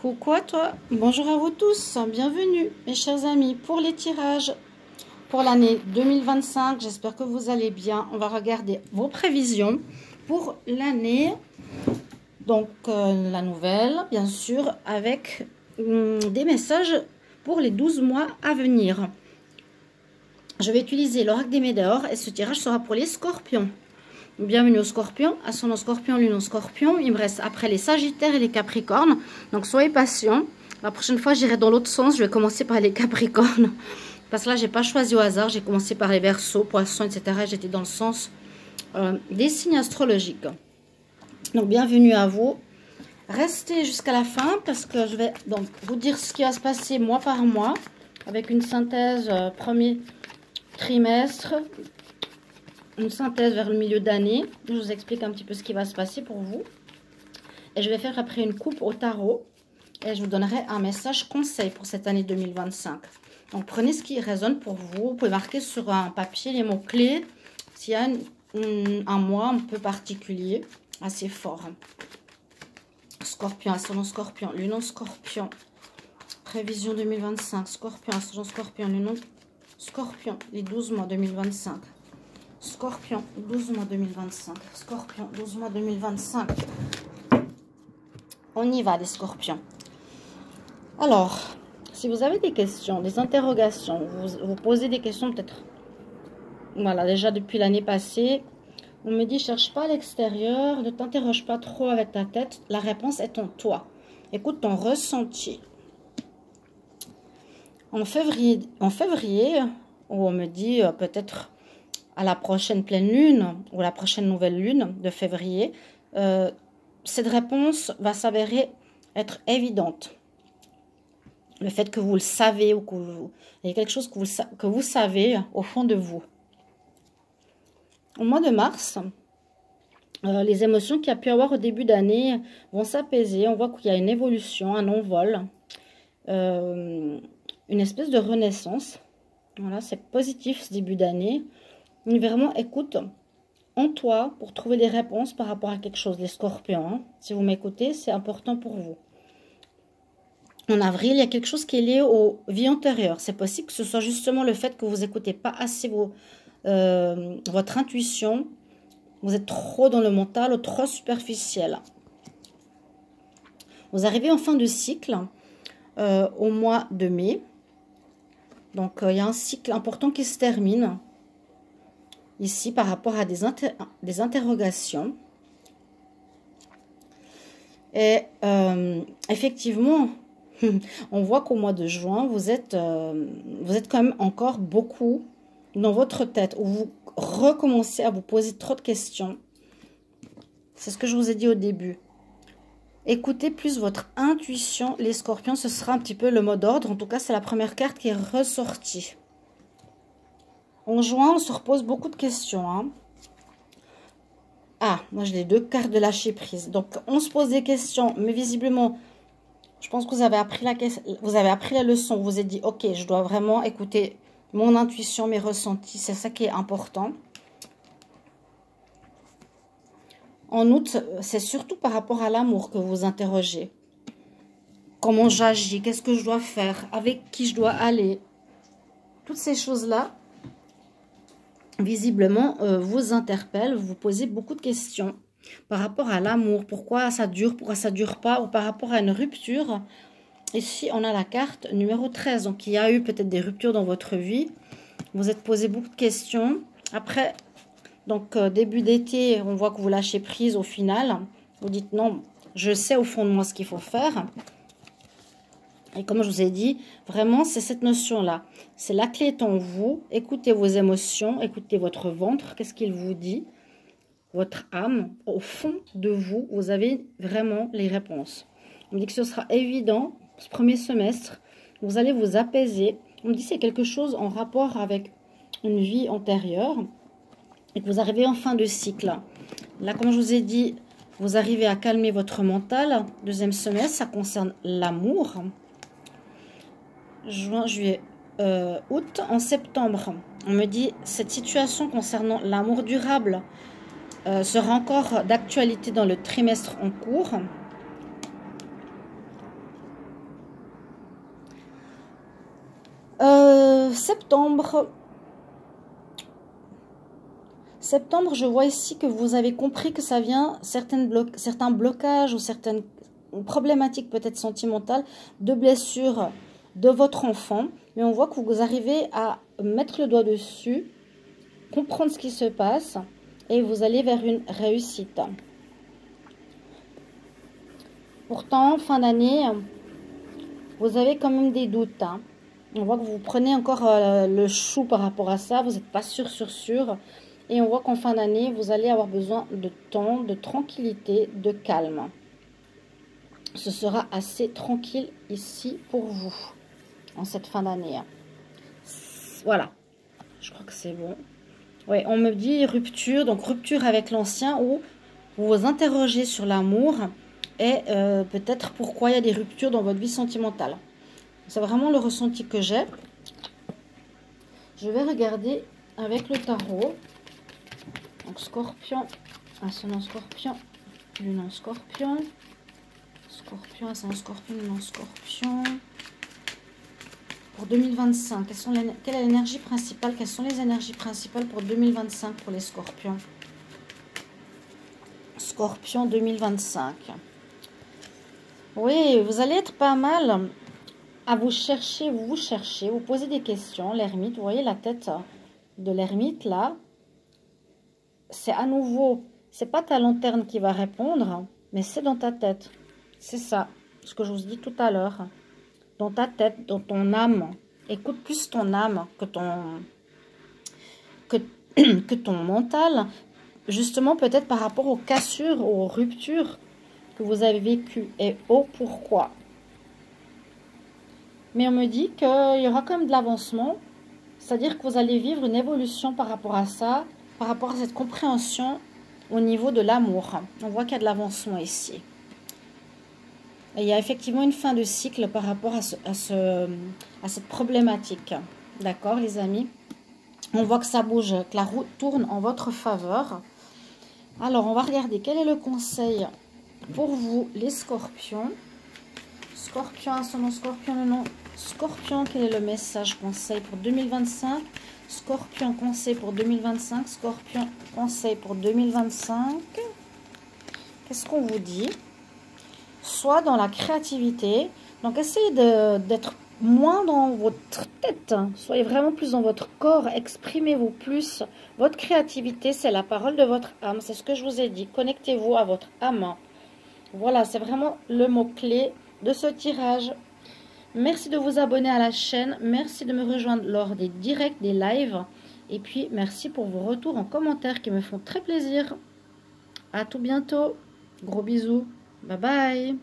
Coucou à toi, bonjour à vous tous, bienvenue mes chers amis pour les tirages pour l'année 2025. J'espère que vous allez bien. On va regarder vos prévisions pour l'année, donc la nouvelle bien sûr, avec des messages pour les 12 mois à venir. Je vais utiliser l'oracle des Météores et ce tirage sera pour les scorpions. Bienvenue aux scorpions, ascendant scorpion, lune en scorpion. Il me reste après les sagittaires et les capricornes. Donc soyez patients. La prochaine fois, j'irai dans l'autre sens. Je vais commencer par les capricornes. Parce que là, j'ai pas choisi au hasard. J'ai commencé par les verseaux, poissons, etc. J'étais dans le sens des signes astrologiques. Donc bienvenue à vous. Restez jusqu'à la fin parce que je vais donc vous dire ce qui va se passer mois par mois. Avec une synthèse premier trimestre. Une synthèse vers le milieu d'année. Je vous explique un petit peu ce qui va se passer pour vous. Et je vais faire après une coupe au tarot. Et je vous donnerai un message conseil pour cette année 2025. Donc prenez ce qui résonne pour vous. Vous pouvez marquer sur un papier les mots-clés. S'il y a un mois un peu particulier, assez fort. Scorpion, ascendant scorpion, lune en scorpion. Prévision 2025. Scorpion, ascendant scorpion, lune en scorpion. Les 12 mois 2025. Scorpion, 12 mois 2025. Scorpion, 12 mois 2025. On y va, les scorpions. Alors, si vous avez des questions, des interrogations, vous posez des questions peut-être, voilà, déjà depuis l'année passée, on me dit, cherche pas à l'extérieur, ne t'interroge pas trop avec ta tête, la réponse est en toi. Écoute ton ressenti. En février, où on me dit peut-être à la prochaine pleine lune ou la prochaine nouvelle lune de février, cette réponse va s'avérer être évidente. Le fait que vous le savez ou il y a quelque chose que vous savez au fond de vous. Au mois de mars, les émotions qu'il y a pu avoir au début d'année vont s'apaiser. On voit qu'il y a une évolution, un envol, une espèce de renaissance. Voilà, c'est positif ce début d'année. Vraiment, écoute en toi pour trouver des réponses par rapport à quelque chose. Les scorpions, hein. Si vous m'écoutez, c'est important pour vous. En avril, il y a quelque chose qui est lié aux vies antérieures. C'est possible que ce soit justement le fait que vous n'écoutez pas assez votre intuition. Vous êtes trop dans le mental ou trop superficiel. Vous arrivez en fin de cycle au mois de mai. Donc, il y a un cycle important qui se termine. Ici, par rapport à des interrogations. Et effectivement, on voit qu'au mois de juin, vous êtes quand même encore beaucoup dans votre tête, où vous recommencez à vous poser trop de questions. C'est ce que je vous ai dit au début. Écoutez plus votre intuition, les scorpions, ce sera un petit peu le mot d'ordre. En tout cas, c'est la première carte qui est ressortie. En juin, on se repose beaucoup de questions. Hein. Ah, moi j'ai les deux cartes de lâcher prise. Donc, on se pose des questions, mais visiblement, je pense que vous avez appris la leçon. Vous vous êtes dit, ok, je dois vraiment écouter mon intuition, mes ressentis. C'est ça qui est important. En août, c'est surtout par rapport à l'amour que vous vous interrogez. Comment j'agis? Qu'est-ce que je dois faire? Avec qui je dois aller? Toutes ces choses-là, visiblement, vous interpellent. Vous posez beaucoup de questions par rapport à l'amour. Pourquoi ça dure pas? Ou par rapport à une rupture. Ici, on a la carte numéro 13. Donc, il y a eu peut-être des ruptures dans votre vie. Vous êtes posé beaucoup de questions. Après, donc, début d'été, on voit que vous lâchez prise au final. Vous dites non, je sais au fond de moi ce qu'il faut faire. Et comme je vous ai dit, vraiment, c'est cette notion-là. C'est la clé est en vous. Écoutez vos émotions, écoutez votre ventre. Qu'est-ce qu'il vous dit? Votre âme, au fond de vous, vous avez vraiment les réponses. On me dit que ce sera évident, ce premier semestre. Vous allez vous apaiser. On me dit que c'est quelque chose en rapport avec une vie antérieure. Et que vous arrivez en fin de cycle. Là, comme je vous ai dit, vous arrivez à calmer votre mental. Deuxième semestre, ça concerne l'amour. Juin, juillet, août. En septembre, on me dit cette situation concernant l'amour durable sera encore d'actualité dans le trimestre en cours. Septembre. Septembre, je vois ici que vous avez compris que ça vient certains blocages ou certaines problématiques peut-être sentimentales de blessures de votre enfant. Mais on voit que vous arrivez à mettre le doigt dessus, comprendre ce qui se passe et vous allez vers une réussite. Pourtant, fin d'année, vous avez quand même des doutes. Hein. On voit que vous prenez encore le chou par rapport à ça. Vous n'êtes pas sûr. Et on voit qu'en fin d'année, vous allez avoir besoin de temps, de tranquillité, de calme. Ce sera assez tranquille ici pour vous, en cette fin d'année. Voilà, je crois que c'est bon. Oui, on me dit rupture, donc rupture avec l'ancien, où vous vous interrogez sur l'amour et peut-être pourquoi il y a des ruptures dans votre vie sentimentale. C'est vraiment le ressenti que j'ai. Je vais regarder avec le tarot. Donc Scorpion, ascendant Scorpion, lune en Scorpion, Scorpion, ascendant Scorpion, lune en Scorpion. Pour 2025, quelle est l'énergie principale? Quelles sont les énergies principales pour 2025 pour les Scorpions? Scorpion 2025. Oui, vous allez être pas mal à vous chercher, vous posez des questions. L'ermite, vous voyez la tête de l'ermite là. C'est à nouveau, c'est pas ta lanterne qui va répondre, mais c'est dans ta tête. C'est ça, ce que je vous dis tout à l'heure. Dans ta tête, dans ton âme. Écoute plus ton âme que ton mental. Justement, peut-être par rapport aux cassures, aux ruptures que vous avez vécues et au pourquoi. Mais on me dit qu'il y aura quand même de l'avancement. C'est-à-dire que vous allez vivre une évolution par rapport à ça, par rapport à cette compréhension au niveau de l'amour. On voit qu'il y a de l'avancement ici. Et il y a effectivement une fin de cycle par rapport à cette problématique. D'accord, les amis? On voit que ça bouge, que la roue tourne en votre faveur. Alors, on va regarder quel est le conseil pour vous, les scorpions. Scorpion, ascendant Scorpion, le nom Scorpion, quel est le message conseil pour 2025? Scorpion, conseil pour 2025. Scorpion, conseil pour 2025. Qu'est-ce qu'on vous dit? Soit dans la créativité. Donc, essayez d'être moins dans votre tête. Soyez vraiment plus dans votre corps. Exprimez-vous plus. Votre créativité, c'est la parole de votre âme. C'est ce que je vous ai dit. Connectez-vous à votre âme. Voilà, c'est vraiment le mot-clé de ce tirage. Merci de vous abonner à la chaîne. Merci de me rejoindre lors des directs, des lives. Et puis, merci pour vos retours en commentaire qui me font très plaisir. À tout bientôt. Gros bisous. Bye bye.